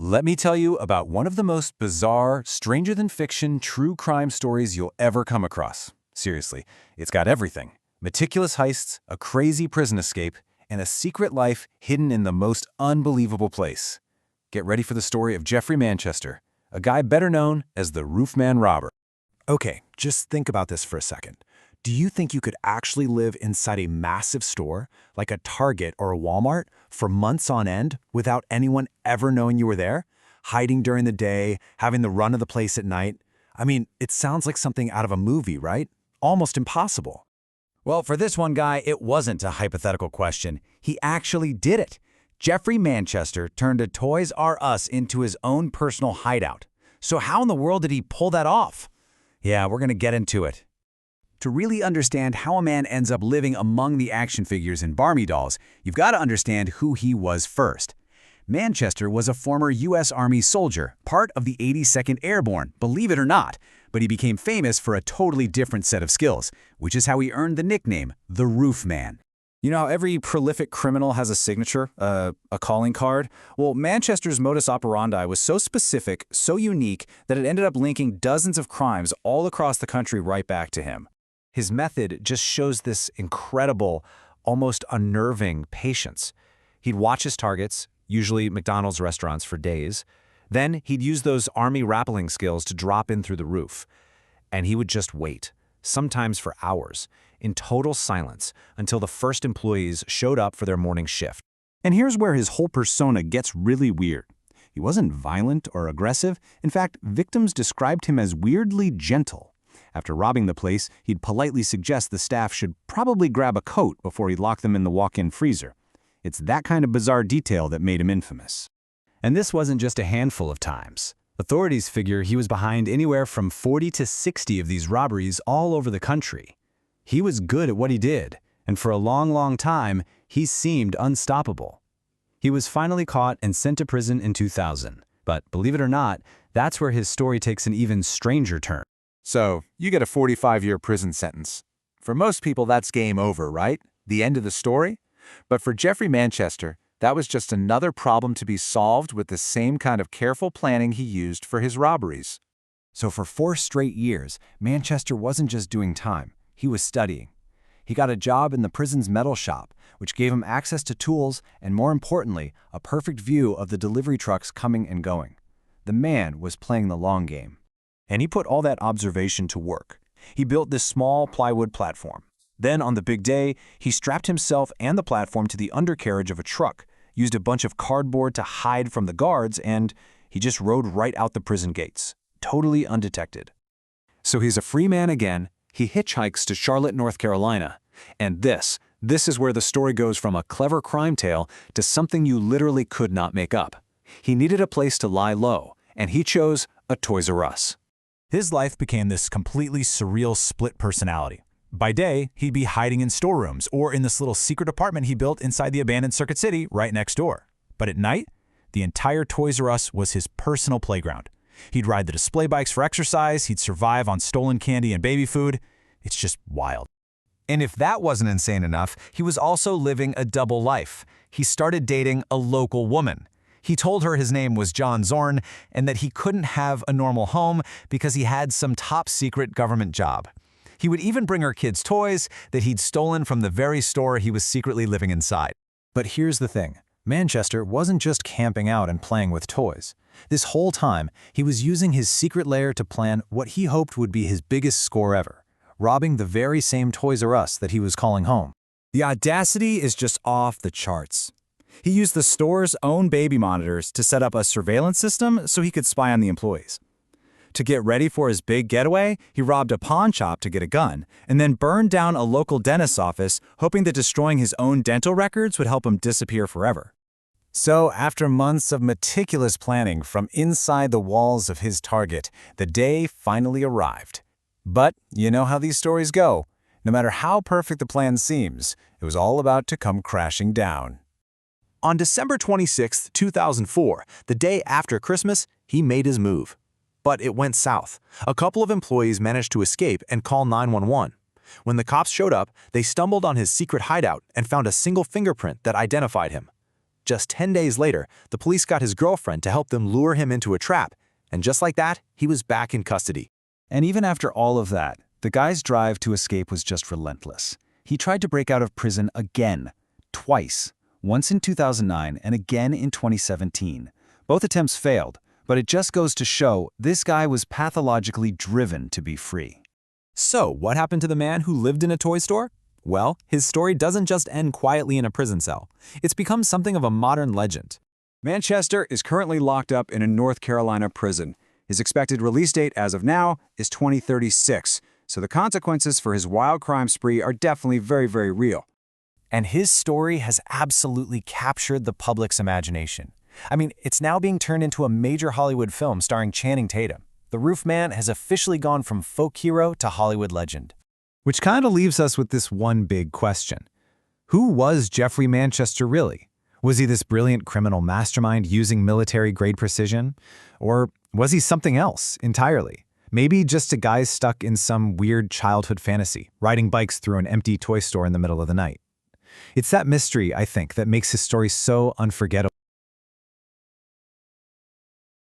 Let me tell you about one of the most bizarre, stranger-than-fiction true crime stories you'll ever come across. Seriously, it's got everything. Meticulous heists, a crazy prison escape, and a secret life hidden in the most unbelievable place. Get ready for the story of Jeffrey Manchester, a guy better known as the Roofman robber. Okay, just think about this for a second. Do you think you could actually live inside a massive store, like a Target or a Walmart, for months on end without anyone ever knowing you were there? Hiding during the day, having the run of the place at night? I mean, it sounds like something out of a movie, right? Almost impossible. Well, for this one guy, it wasn't a hypothetical question. He actually did it. Jeffrey Manchester turned a Toys R Us into his own personal hideout. So how in the world did he pull that off? Yeah, we're going to get into it. To really understand how a man ends up living among the action figures and Barbie dolls, you've got to understand who he was first. Manchester was a former U.S. Army soldier, part of the 82nd Airborne, believe it or not, but he became famous for a totally different set of skills, which is how he earned the nickname, the Roofman. You know how every prolific criminal has a signature, a calling card? Well, Manchester's modus operandi was so specific, so unique, that it ended up linking dozens of crimes all across the country right back to him. His method just shows this incredible, almost unnerving patience. He'd watch his targets, usually McDonald's restaurants, for days. Then he'd use those army rappelling skills to drop in through the roof. And he would just wait, sometimes for hours, in total silence, until the first employees showed up for their morning shift. And here's where his whole persona gets really weird. He wasn't violent or aggressive. In fact, victims described him as weirdly gentle. After robbing the place, he'd politely suggest the staff should probably grab a coat before he'd lock them in the walk-in freezer. It's that kind of bizarre detail that made him infamous. And this wasn't just a handful of times. Authorities figure he was behind anywhere from 40 to 60 of these robberies all over the country. He was good at what he did, and for a long time, he seemed unstoppable. He was finally caught and sent to prison in 2000. But believe it or not, that's where his story takes an even stranger turn. So, you get a 45-year prison sentence. For most people, that's game over, right? The end of the story? But for Jeffrey Manchester, that was just another problem to be solved with the same kind of careful planning he used for his robberies. So for 4 straight years, Manchester wasn't just doing time, he was studying. He got a job in the prison's metal shop, which gave him access to tools and, more importantly, a perfect view of the delivery trucks coming and going. The man was playing the long game. And he put all that observation to work. He built this small plywood platform. Then, on the big day, he strapped himself and the platform to the undercarriage of a truck, used a bunch of cardboard to hide from the guards, and he just rode right out the prison gates, totally undetected. So he's a free man again. He hitchhikes to Charlotte, North Carolina. And this is where the story goes from a clever crime tale to something you literally could not make up. He needed a place to lie low, and he chose a Toys R Us. His life became this completely surreal split personality. By day, he'd be hiding in storerooms or in this little secret apartment he built inside the abandoned Circuit City right next door. But at night, the entire Toys R Us was his personal playground. He'd ride the display bikes for exercise, he'd survive on stolen candy and baby food. It's just wild. And if that wasn't insane enough, he was also living a double life. He started dating a local woman. He told her his name was John Zorn and that he couldn't have a normal home because he had some top-secret government job. He would even bring her kids toys that he'd stolen from the very store he was secretly living inside. But here's the thing. Manchester wasn't just camping out and playing with toys. This whole time, he was using his secret lair to plan what he hoped would be his biggest score ever, robbing the very same Toys R Us that he was calling home. The audacity is just off the charts. He used the store's own baby monitors to set up a surveillance system so he could spy on the employees. To get ready for his big getaway, he robbed a pawn shop to get a gun, and then burned down a local dentist's office, hoping that destroying his own dental records would help him disappear forever. So, after months of meticulous planning from inside the walls of his target, the day finally arrived. But you know how these stories go. No matter how perfect the plan seems, it was all about to come crashing down. On December 26, 2004, the day after Christmas, he made his move. But it went south. A couple of employees managed to escape and call 911. When the cops showed up, they stumbled on his secret hideout and found a single fingerprint that identified him. Just 10 days later, the police got his girlfriend to help them lure him into a trap, and just like that, he was back in custody. And even after all of that, the guy's drive to escape was just relentless. He tried to break out of prison again, twice, once in 2009 and again in 2017. Both attempts failed, but it just goes to show this guy was pathologically driven to be free. So, what happened to the man who lived in a toy store? Well, his story doesn't just end quietly in a prison cell. It's become something of a modern legend. Manchester is currently locked up in a North Carolina prison. His expected release date as of now is 2036, so the consequences for his wild crime spree are definitely very, very real. And his story has absolutely captured the public's imagination. I mean, it's now being turned into a major Hollywood film starring Channing Tatum. The Roofman has officially gone from folk hero to Hollywood legend. Which kind of leaves us with this one big question. Who was Jeffrey Manchester really? Was he this brilliant criminal mastermind using military-grade precision? Or was he something else entirely? Maybe just a guy stuck in some weird childhood fantasy, riding bikes through an empty toy store in the middle of the night. It's that mystery, I think, that makes his story so unforgettable.